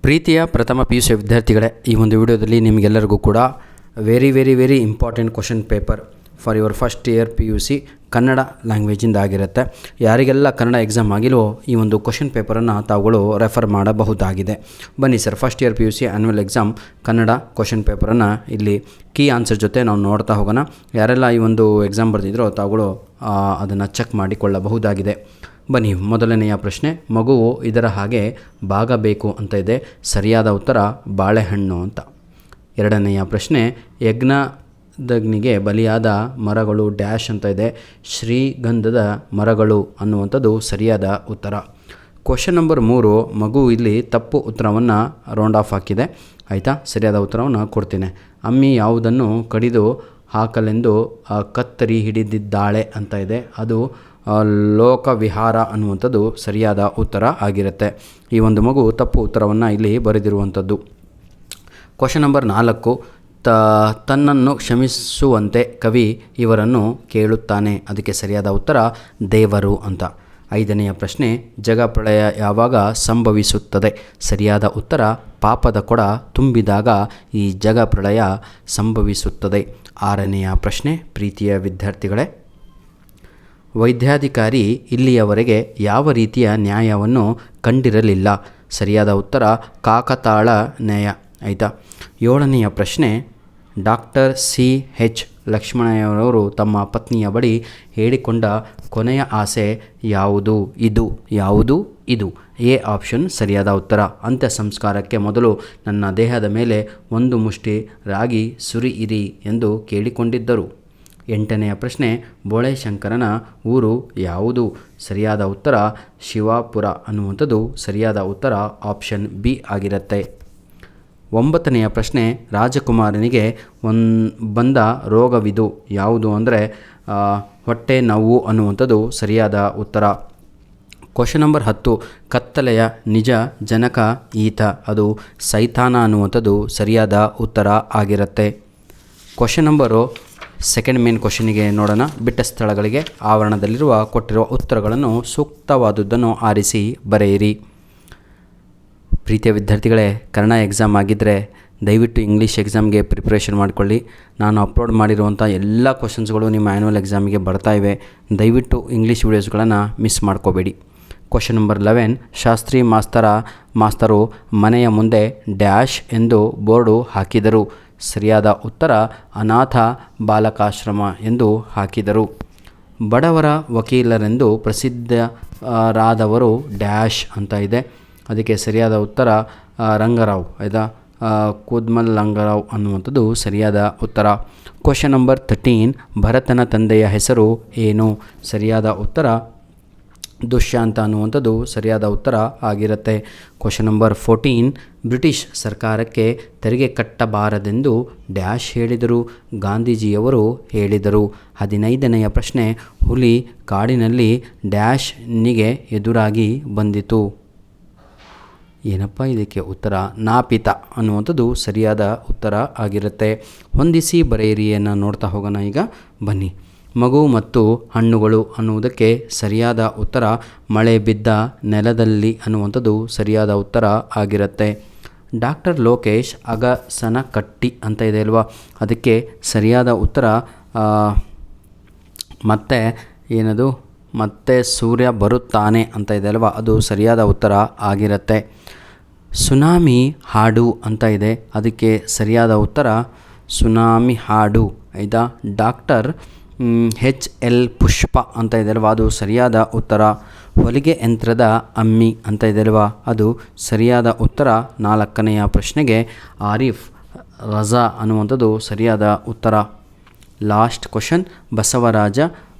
ಪ್ರೀತಿಯ ಪ್ರಥಮ PUC ವಿದ್ಯಾರ್ಥಿಗಳೇ, ಈ ಒಂದು ವಿಡಿಯೋದಲ್ಲಿ ನಿಮಗೆಲ್ಲರಿಗೂ ಕೂಡ very important question paper for your first year PUC Kannada ಲ್ಯಾಂಗ್ವೇಜಿಂದ ಆಗಿರುತ್ತೆ. ಯಾರಿಗೆಲ್ಲ ಕನ್ನಡ ಎಕ್ಸಾಮ್ ಆಗಿಲ್ವೋ ಈ ಒಂದು ಕ್ವಶನ್ ಪೇಪರನ್ನು ತಾವುಗಳು ರೆಫರ್ ಮಾಡಬಹುದಾಗಿದೆ. ಬನ್ನಿ sir, first year PUC annual exam Kannada question ಪೇಪರನ್ನು ಇಲ್ಲಿ ಕೀ ಆನ್ಸರ್ ಜೊತೆ ನಾವು ನೋಡ್ತಾ ಹೋಗೋಣ. ಯಾರೆಲ್ಲ ಈ ಒಂದು ಎಕ್ಸಾಮ್ ಬರೆದಿದ್ರೋ ತಾವುಗಳು ಅದನ್ನು ಚೆಕ್ ಮಾಡಿಕೊಳ್ಳಬಹುದಾಗಿದೆ. ಬನ್ನಿ, ಮೊದಲನೆಯ ಪ್ರಶ್ನೆ, ಮಗುವು ಇದರ ಹಾಗೆ ಬಾಗಬೇಕು ಅಂತ ಇದೆ. ಸರಿಯಾದ ಉತ್ತರ ಬಾಳೆಹಣ್ಣು ಅಂತ. ಎರಡನೆಯ ಪ್ರಶ್ನೆ, ಯಜ್ಞದಗ್ನಿಗೆ ಬಲಿಯಾದ ಮರಗಳು ಡ್ಯಾಶ್ ಅಂತ ಇದೆ. ಶ್ರೀಗಂಧದ ಮರಗಳು ಅನ್ನುವಂಥದ್ದು ಸರಿಯಾದ ಉತ್ತರ. ಕ್ವಶನ್ ನಂಬರ್ 3, ಮಗು ಇಲ್ಲಿ ತಪ್ಪು ಉತ್ತರವನ್ನು ರೌಂಡ್ ಆಫ್ ಹಾಕಿದೆ. ಆಯಿತಾ, ಸರಿಯಾದ ಉತ್ತರವನ್ನು ಕೊಡ್ತೀನಿ. ಅಮ್ಮಿ ಯಾವುದನ್ನು ಕಡಿದು ಹಾಕಲೆಂದು ಕತ್ತರಿ ಹಿಡಿದಿದ್ದಾಳೆ ಅಂತ ಇದೆ. ಅದು ಲೋಕವಿಹಾರ ಅನ್ನುವಂಥದ್ದು ಸರಿಯಾದ ಉತ್ತರ ಆಗಿರುತ್ತೆ. ಈ ಒಂದು ಮಗು ತಪ್ಪು ಉತ್ತರವನ್ನು ಇಲ್ಲಿ ಬರೆದಿರುವಂಥದ್ದು. ಕ್ವಶನ್ ನಂಬರ್ 4, ತನ್ನನ್ನು ಕ್ಷಮಿಸುವಂತೆ ಕವಿ ಇವರನ್ನು ಕೇಳುತ್ತಾನೆ. ಅದಕ್ಕೆ ಸರಿಯಾದ ಉತ್ತರ ದೇವರು ಅಂತ. 5ನೆಯ ಪ್ರಶ್ನೆ, ಜಗಪ್ರಳಯ ಯಾವಾಗ ಸಂಭವಿಸುತ್ತದೆ? ಸರಿಯಾದ ಉತ್ತರ ಪಾಪದ ಕೊಡ ತುಂಬಿದಾಗ ಈ ಜಗಪ್ರಳಯ ಸಂಭವಿಸುತ್ತದೆ. 6ನೆಯ ಪ್ರಶ್ನೆ, ಪ್ರೀತಿಯ ವಿದ್ಯಾರ್ಥಿಗಳೇ, ವೈದ್ಯಾಧಿಕಾರಿ ಇಲ್ಲಿಯವರೆಗೆ ಯಾವ ರೀತಿಯ ನ್ಯಾಯವನ್ನು ಕಂಡಿರಲಿಲ್ಲ? ಸರಿಯಾದ ಉತ್ತರ ಕಾಕತಾಳ ನ್ಯಾಯ. ಆಯಿತಾ. 7ನೆಯ ಪ್ರಶ್ನೆ, ಡಾಕ್ಟರ್ CH ಲಕ್ಷ್ಮಣಯ್ಯನವರು ತಮ್ಮ ಪತ್ನಿಯ ಬಳಿ ಹೇಳಿಕೊಂಡ ಕೊನೆಯ ಆಸೆ ಯಾವುದು? ಇದು ಎ ಆಪ್ಷನ್ ಸರಿಯಾದ ಉತ್ತರ. ಅಂತ್ಯ ಸಂಸ್ಕಾರಕ್ಕೆ ಮೊದಲು ನನ್ನ ದೇಹದ ಮೇಲೆ ಒಂದು ಮುಷ್ಟಿ ರಾಗಿ ಸುರಿಯಿರಿ ಎಂದು ಕೇಳಿಕೊಂಡಿದ್ದರು. 8ನೆಯ ಪ್ರಶ್ನೆ, ಬೋಳೆಶಂಕರನ ಊರು ಯಾವುದು? ಸರಿಯಾದ ಉತ್ತರ ಶಿವಾಪುರ ಅನ್ನುವಂಥದ್ದು ಸರಿಯಾದ ಉತ್ತರ ಆಪ್ಷನ್ ಬಿ ಆಗಿರುತ್ತೆ. 9ನೆಯ ಪ್ರಶ್ನೆ, ರಾಜಕುಮಾರನಿಗೆ ಬಂದ ರೋಗವಿದು ಯಾವುದು? ಅಂದರೆ ಹೊಟ್ಟೆ ನೋವು ಅನ್ನುವಂಥದ್ದು ಸರಿಯಾದ ಉತ್ತರ. ಕ್ವಶನ್ ನಂಬರ್ 10, ಕತ್ತಲೆಯ ನಿಜ ಜನಕ ಈತ, ಅದು ಸೈತಾನ ಅನ್ನುವಂಥದ್ದು ಸರಿಯಾದ ಉತ್ತರ ಆಗಿರುತ್ತೆ. ಕ್ವಶನ್ ನಂಬರು ಸೆಕೆಂಡ್ ಮೇನ್ ಕ್ವಶನಿಗೆ ನೋಡೋಣ. ಬಿಟ್ಟ ಸ್ಥಳಗಳಿಗೆ ಆವರಣದಲ್ಲಿರುವ ಕೊಟ್ಟಿರುವ ಉತ್ತರಗಳನ್ನು ಸೂಕ್ತವಾದುದನ್ನು ಆರಿಸಿ ಬರೆಯಿರಿ. ಪ್ರೀತಿಯ ವಿದ್ಯಾರ್ಥಿಗಳೇ, ಕನ್ನಡ ಎಕ್ಸಾಮ್ ಆಗಿದ್ದರೆ ದಯವಿಟ್ಟು ಇಂಗ್ಲೀಷ್ ಎಕ್ಸಾಮ್ಗೆ ಪ್ರಿಪ್ರೇಷನ್ ಮಾಡಿಕೊಳ್ಳಿ. ನಾನು ಅಪ್ಲೋಡ್ ಮಾಡಿರುವಂಥ ಎಲ್ಲ ಕ್ವಶನ್ಸ್ಗಳು ನಿಮ್ಮ ಆ್ಯನ್ಯುವಲ್ ಎಕ್ಸಾಮಿಗೆ ಬರ್ತಾಯಿವೆ. ದಯವಿಟ್ಟು ಇಂಗ್ಲೀಷ್ ವಿಡಿಯೋಸ್ಗಳನ್ನು ಮಿಸ್ ಮಾಡ್ಕೋಬೇಡಿ. ಕ್ವಶನ್ ನಂಬರ್ 11, ಶಾಸ್ತ್ರಿ ಮಾಸ್ತರು ಮನೆಯ ಮುಂದೆ ಡ್ಯಾಶ್ ಎಂದು ಬೋರ್ಡು ಹಾಕಿದರು. ಸರಿಯಾದ ಉತ್ತರ ಅನಾಥ ಬಾಲಕಾಶ್ರಮ ಎಂದು ಹಾಕಿದರು. ಬಡವರ ವಕೀಲರೆಂದು ಪ್ರಸಿದ್ಧರಾದವರು ಡ್ಯಾಶ್ ಅಂತ ಇದೆ. ಅದಕ್ಕೆ ಸರಿಯಾದ ಉತ್ತರ ರಂಗರಾವ್. ಆಯಿತಾ, ಕೂದ್ಮಲ್ ರಂಗರಾವ್ ಅನ್ನುವಂಥದ್ದು ಸರಿಯಾದ ಉತ್ತರ. ಕ್ವಶನ್ ನಂಬರ್ 13, ಭರತನ ತಂದೆಯ ಹೆಸರು ಏನು? ಸರಿಯಾದ ಉತ್ತರ ದುಷ್ಯಂತ ಅನ್ನುವಂಥದ್ದು ಸರಿಯಾದ ಉತ್ತರ ಆಗಿರುತ್ತೆ. ಕ್ವಶನ್ ನಂಬರ್ 14, ಬ್ರಿಟಿಷ್ ಸರ್ಕಾರಕ್ಕೆ ತೆರಿಗೆ ಕಟ್ಟಬಾರದೆಂದು ಡ್ಯಾಶ್ ಹೇಳಿದರು? ಗಾಂಧೀಜಿಯವರು ಹೇಳಿದರು. 15ನೆಯ ಪ್ರಶ್ನೆ, ಹುಲಿ ಕಾಡಿನಲ್ಲಿ ಡ್ಯಾಶ್ನಿಗೆ ಎದುರಾಗಿ ಬಂದಿತು? ಏನಪ್ಪ ಇದಕ್ಕೆ ಉತ್ತರ? ನಾಪಿತ ಅನ್ನುವಂಥದ್ದು ಸರಿಯಾದ ಉತ್ತರ ಆಗಿರುತ್ತೆ. ಹೊಂದಿಸಿ ಬರೆಯಿರಿಯನ್ನು ನೋಡ್ತಾ ಹೋಗೋಣ. ಈಗ ಬನ್ನಿ, ಮಗು ಮತ್ತು ಹಣ್ಣುಗಳು ಅನ್ನುವುದಕ್ಕೆ ಸರಿಯಾದ ಉತ್ತರ ಮಳೆ ಬಿದ್ದ ನೆಲದಲ್ಲಿ ಅನ್ನುವಂಥದ್ದು ಸರಿಯಾದ ಉತ್ತರ ಆಗಿರುತ್ತೆ. ಡಾಕ್ಟರ್ ಲೋಕೇಶ್ ಅಗಸನಕಟ್ಟಿ ಅಂತ ಇದೆ ಅಲ್ವಾ? ಅದಕ್ಕೆ ಸರಿಯಾದ ಉತ್ತರ ಮತ್ತೆ ಸೂರ್ಯ ಬರುತ್ತಾನೆ ಅಂತ ಇದೆ ಅಲ್ವಾ? ಅದು ಸರಿಯಾದ ಉತ್ತರ ಆಗಿರುತ್ತೆ. ಸುನಾಮಿ ಹಾಡು ಅಂತ ಇದೆ. ಅದಕ್ಕೆ ಸರಿಯಾದ ಉತ್ತರ ಸುನಾಮಿ ಹಾಡು. ಆಯಿತಾ. ಡಾಕ್ಟರ್ HL ಪುಷ್ಪ ಅಂತ ಇದೆ ಅಲ್ವಾ? ಅದು ಸರಿಯಾದ ಉತ್ತರ. ಹೊಲಿಗೆ ಯಂತ್ರದ ಅಮ್ಮಿ ಅಂತ ಇದೆ ಅಲ್ವಾ? ಅದು ಸರಿಯಾದ ಉತ್ತರ. 4ನೆಯ ಪ್ರಶ್ನೆಗೆ ಆರಿಫ್ ರಜಾ ಅನ್ನುವಂಥದ್ದು ಸರಿಯಾದ ಉತ್ತರ. ಲಾಸ್ಟ್ ಕ್ವಶನ್, ಬಸವರಾಜ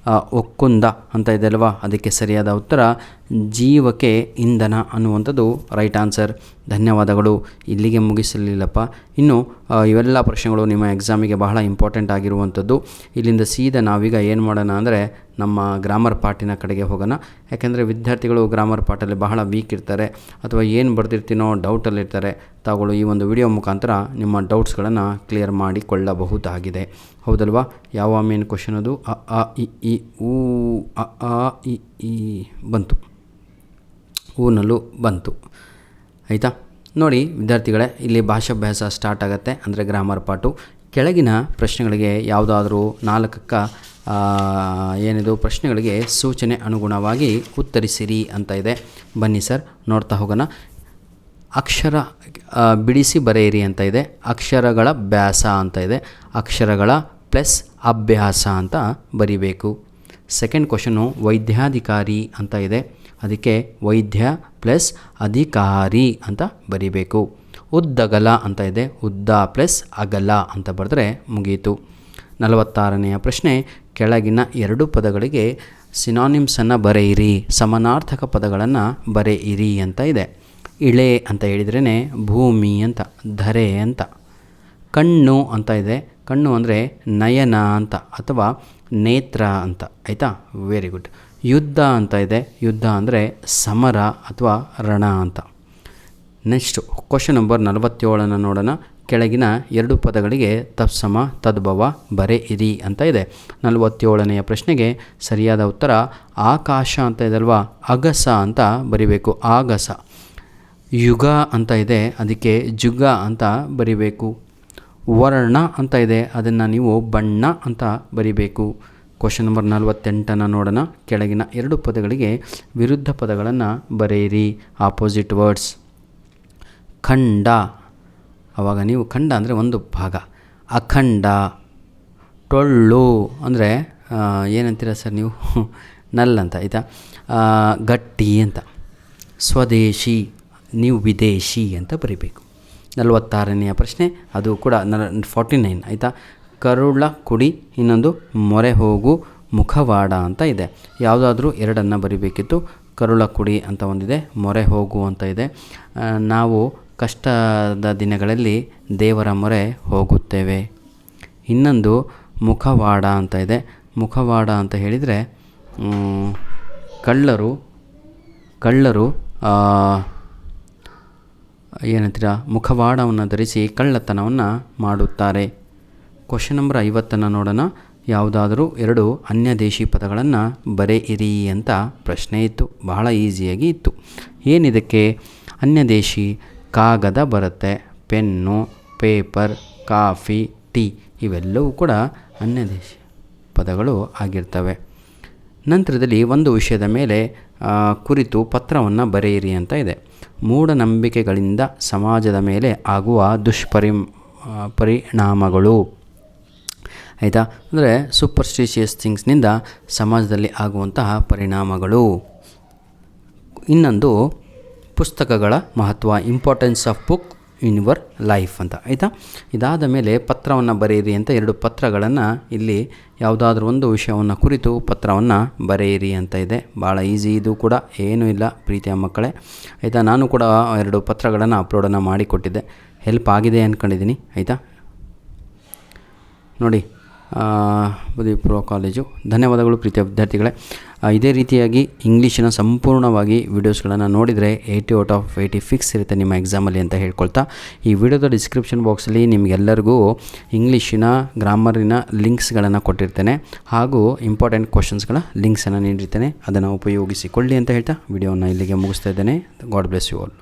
ಒಕ್ಕುಂದ ಅಂತ ಇದೆ ಅಲ್ವಾ? ಅದಕ್ಕೆ ಸರಿಯಾದ ಉತ್ತರ ಜೀವಕ್ಕೆ ಇಂಧನ ಅನ್ನುವಂಥದ್ದು ರೈಟ್ ಆನ್ಸರ್. ಧನ್ಯವಾದಗಳು. ಇಲ್ಲಿಗೆ ಮುಗಿಸಲಿಲ್ಲಪ್ಪ, ಇನ್ನು ಇವೆಲ್ಲ ಪ್ರಶ್ನೆಗಳು ನಿಮ್ಮ ಎಕ್ಸಾಮಿಗೆ ಬಹಳ ಇಂಪಾರ್ಟೆಂಟ್ ಆಗಿರುವಂಥದ್ದು. ಇಲ್ಲಿಂದ ಸೀದಾ ನಾವೀಗ ಏನು ಮಾಡೋಣ ಅಂದರೆ ನಮ್ಮ ಗ್ರಾಮರ್ ಪಾರ್ಟಿನ ಕಡೆಗೆ ಹೋಗೋಣ. ಯಾಕೆಂದರೆ ವಿದ್ಯಾರ್ಥಿಗಳು ಗ್ರಾಮರ್ ಪಾರ್ಟಲ್ಲಿ ಬಹಳ ವೀಕ್ ಇರ್ತಾರೆ, ಅಥವಾ ಏನು ಬರ್ದಿರ್ತೀನೋ ಡೌಟಲ್ಲಿರ್ತಾರೆ. ತಾವುಗಳು ಈ ಒಂದು ವಿಡಿಯೋ ಮುಖಾಂತರ ನಿಮ್ಮ ಡೌಟ್ಸ್ಗಳನ್ನು ಕ್ಲಿಯರ್ ಮಾಡಿಕೊಳ್ಳಬಹುದಾಗಿದೆ. ಹೌದಲ್ವಾ? ಯಾವ ಮೇನ್ ಕ್ವಶನ್ ಅದು? ಅ ಇ ಈ ಊ ಅ ಈ ಬಂತು, ಊನಲ್ಲೂ ಬಂತು. ಆಯಿತಾ. ನೋಡಿ ವಿದ್ಯಾರ್ಥಿಗಳೇ, ಇಲ್ಲಿ ಭಾಷಾಭ್ಯಾಸ ಸ್ಟಾರ್ಟ್ ಆಗುತ್ತೆ, ಅಂದರೆ ಗ್ರಾಮರ್ ಪಾರ್ಟು. ಕೆಳಗಿನ ಪ್ರಶ್ನೆಗಳಿಗೆ ಯಾವುದಾದ್ರೂ 4 ಏನಿದು ಪ್ರಶ್ನೆಗಳಿಗೆ ಸೂಚನೆ ಅನುಗುಣವಾಗಿ ಉತ್ತರಿಸಿರಿ ಅಂತ ಇದೆ. ಬನ್ನಿ ಸರ್ ನೋಡ್ತಾ ಹೋಗೋಣ. ಅಕ್ಷರ ಬಿಡಿಸಿ ಬರೆಯಿರಿ ಅಂತ ಇದೆ. ಅಕ್ಷರಗಳ ಅಭ್ಯಾಸ ಅಂತ ಇದೆ. ಅಕ್ಷರಗಳ ಪ್ಲಸ್ ಅಭ್ಯಾಸ ಅಂತ ಬರಿಬೇಕು. ಸೆಕೆಂಡ್ ಕ್ವಶನು ವೈದ್ಯಾಧಿಕಾರಿ ಅಂತ ಇದೆ. ಅದಕ್ಕೆ ವೈದ್ಯ ಪ್ಲಸ್ ಅಧಿಕಾರಿ ಅಂತ ಬರಿಬೇಕು. ಉದ್ದಗಲ ಅಂತ ಇದೆ. ಉದ್ದ ಪ್ಲಸ್ ಅಗಲ ಅಂತ ಬರೆದ್ರೆ ಮುಗೀತು. 46ನೆಯ ಪ್ರಶ್ನೆ, ಕೆಳಗಿನ 2 ಪದಗಳಿಗೆ ಸಿನಾನಿಮ್ಸನ್ನು ಬರೆಯಿರಿ, ಸಮಾನಾರ್ಥಕ ಪದಗಳನ್ನು ಬರೆಯಿರಿ ಅಂತ ಇದೆ. ಇಳೆ ಅಂತ ಹೇಳಿದ್ರೇ ಭೂಮಿ ಅಂತ, ಧರೆ ಅಂತ. ಕಣ್ಣು ಅಂತ ಇದೆ. ಕಣ್ಣು ಅಂದರೆ ನಯನ ಅಂತ ಅಥವಾ ನೇತ್ರ ಅಂತ, ಆಯಿತಾ? Very good. ಯುದ್ಧ ಅಂತ ಇದೆ. ಯುದ್ಧ ಅಂದರೆ ಸಮರ ಅಥವಾ ರಣ ಅಂತ. ನೆಕ್ಸ್ಟು ಕ್ವಶನ್ ನಂಬರ್ 47 ನೋಡೋಣ. ಕೆಳಗಿನ 2 ಪದಗಳಿಗೆ ತತ್ಸಮ ತದ್ಭವ ಬರೆಯಿರಿ ಅಂತ ಇದೆ. 47ನೆಯ ಪ್ರಶ್ನೆಗೆ ಸರಿಯಾದ ಉತ್ತರ ಆಕಾಶ ಅಂತ ಇದಲ್ವಾ, ಅಗಸ ಅಂತ ಬರಿಬೇಕು. ಆಗಸ. ಯುಗ ಅಂತ ಇದೆ, ಅದಕ್ಕೆ ಜುಗ ಅಂತ ಬರಿಬೇಕು. ವರ್ಣ ಅಂತ ಇದೆ, ಅದನ್ನು ನೀವು ಬಣ್ಣ ಅಂತ ಬರಿಬೇಕು. ಕ್ವಶನ್ ನಂಬರ್ 48 ನೋಡೋಣ. ಕೆಳಗಿನ 2 ಪದಗಳಿಗೆ ವಿರುದ್ಧ ಪದಗಳನ್ನು ಬರೆಯಿರಿ, ಆಪೋಸಿಟ್ ವರ್ಡ್ಸ್. ಖಂಡ, ಆವಾಗ ನೀವು ಖಂಡ ಅಂದರೆ ಒಂದು ಭಾಗ. ಅಖಂಡ. ಟೊಳ್ಳು ಅಂದರೆ ಏನಂತೀರ ಸರ್ ನೀವು? ನಲ್ ಅಂತ, ಆಯಿತಾ? ಗಟ್ಟಿ ಅಂತ. ಸ್ವದೇಶಿ, ನೀವು ವಿದೇಶಿ ಅಂತ ಬರಿಬೇಕು. 46ನೆಯ ಪ್ರಶ್ನೆ, ಅದು ಕೂಡ 49, ಆಯಿತಾ? ಕರುಳ ಕುಡಿ, ಇನ್ನೊಂದು ಮೊರೆ ಹೋಗು ಮುಖವಾಡ ಅಂತ ಇದೆ. ಯಾವುದಾದ್ರೂ 2 ಬರಿಬೇಕಿತ್ತು. ಕರುಳ ಕುಡಿ ಅಂತ ಒಂದಿದೆ, ಮೊರೆ ಹೋಗು ಅಂತ ಇದೆ. ನಾವು ಕಷ್ಟದ ದಿನಗಳಲ್ಲಿ ದೇವರ ಮೊರೆ ಹೋಗುತ್ತೇವೆ. ಇನ್ನೊಂದು ಮುಖವಾಡ ಅಂತ ಇದೆ. ಮುಖವಾಡ ಅಂತ ಹೇಳಿದರೆ ಕಳ್ಳರು ಏನಂತೀರ, ಮುಖವಾಡವನ್ನು ಧರಿಸಿ ಕಳ್ಳತನವನ್ನು ಮಾಡುತ್ತಾರೆ. ಕ್ವಶನ್ ನಂಬರ್ 50 ನೋಡೋಣ. ಯಾವುದಾದರೂ 2 ಅನ್ಯದೇಶಿ ಪದಗಳನ್ನು ಬರೆಯಿರಿ ಅಂತ ಪ್ರಶ್ನೆ ಇತ್ತು. ಬಹಳ ಈಸಿಯಾಗಿ ಇತ್ತು. ಏನಿದಕ್ಕೆ ಅನ್ಯದೇಶಿ? ಕಾಗದ ಬರುತ್ತೆ, ಪೆನ್ನು, ಪೇಪರ್, ಕಾಫಿ, ಟೀ, ಇವೆಲ್ಲವೂ ಕೂಡ ಅನ್ಯದೇಶಿ ಪದಗಳು ಆಗಿರ್ತವೆ. ನಂತರದಲ್ಲಿ ಒಂದು ವಿಷಯದ ಮೇಲೆ ಕುರಿತು ಪತ್ರವನ್ನು ಬರೆಯಿರಿ ಅಂತ ಇದೆ. ಮೂಢನಂಬಿಕೆಗಳಿಂದ ಸಮಾಜದ ಮೇಲೆ ಆಗುವ ಪರಿಣಾಮಗಳು, ಆಯಿತಾ? ಅಂದರೆ ಸೂಪರ್ಸ್ಟಿಷಿಯಸ್ ಥಿಂಗ್ಸ್ನಿಂದ ಸಮಾಜದಲ್ಲಿ ಆಗುವಂತಹ ಪರಿಣಾಮಗಳು. ಇನ್ನೊಂದು ಪುಸ್ತಕಗಳ ಮಹತ್ವ, importance of book in your life ಅಂತ, ಆಯಿತಾ? ಇದಾದ ಮೇಲೆ ಪತ್ರವನ್ನು ಬರೆಯಿರಿ ಅಂತ 2 ಪತ್ರಗಳನ್ನು ಇಲ್ಲಿ ಯಾವುದಾದ್ರೂ ಒಂದು ವಿಷಯವನ್ನು ಕುರಿತು ಪತ್ರವನ್ನು ಬರೆಯಿರಿ ಅಂತ ಇದೆ. ಭಾಳ ಈಸಿ ಇದು ಕೂಡ, ಏನೂ ಇಲ್ಲ ಪ್ರೀತಿಯ ಮಕ್ಕಳೇ, ಆಯಿತಾ? ನಾನು ಕೂಡ 2 ಪತ್ರಗಳನ್ನು ಅಪ್ಲೋಡನ್ನು ಮಾಡಿಕೊಟ್ಟಿದ್ದೆ. ಹೆಲ್ಪ್ ಆಗಿದೆ ಅಂದ್ಕೊಂಡಿದ್ದೀನಿ, ಆಯಿತಾ? ನೋಡಿ, ಬುದ್ಧಿ ಪ್ರೋ ಕಾಲೇಜು. ಧನ್ಯವಾದಗಳು ಪ್ರೀತಿಯ ವಿದ್ಯಾರ್ಥಿಗಳೇ. ಇದೇ ರೀತಿಯಾಗಿ ಇಂಗ್ಲೀಷಿನ ಸಂಪೂರ್ಣವಾಗಿ ವೀಡಿಯೋಸ್ಗಳನ್ನು ನೋಡಿದರೆ 80 ಔಟ್ ಆಫ್ 80 ಫಿಕ್ಸ್ ಇರುತ್ತೆ ನಿಮ್ಮ ಎಕ್ಸಾಮಲ್ಲಿ ಅಂತ ಹೇಳ್ಕೊಳ್ತಾ, ಈ ವಿಡಿಯೋದ ಡಿಸ್ಕ್ರಿಪ್ಷನ್ ಬಾಕ್ಸಲ್ಲಿ ನಿಮಗೆಲ್ಲರಿಗೂ ಇಂಗ್ಲೀಷಿನ ಗ್ರಾಮರಿನ ಲಿಂಕ್ಸ್ಗಳನ್ನು ಕೊಟ್ಟಿರ್ತೇನೆ, ಹಾಗೂ ಇಂಪಾರ್ಟೆಂಟ್ ಕ್ವಶನ್ಸ್ಗಳ ಲಿಂಕ್ಸನ್ನು ನೀಡಿರ್ತೇನೆ. ಅದನ್ನು ಉಪಯೋಗಿಸಿಕೊಳ್ಳಿ ಅಂತ ಹೇಳ್ತಾ ವಿಡಿಯೋನ ಇಲ್ಲಿಗೆ ಮುಗಿಸ್ತಾ ಇದ್ದೇನೆ. God bless you all.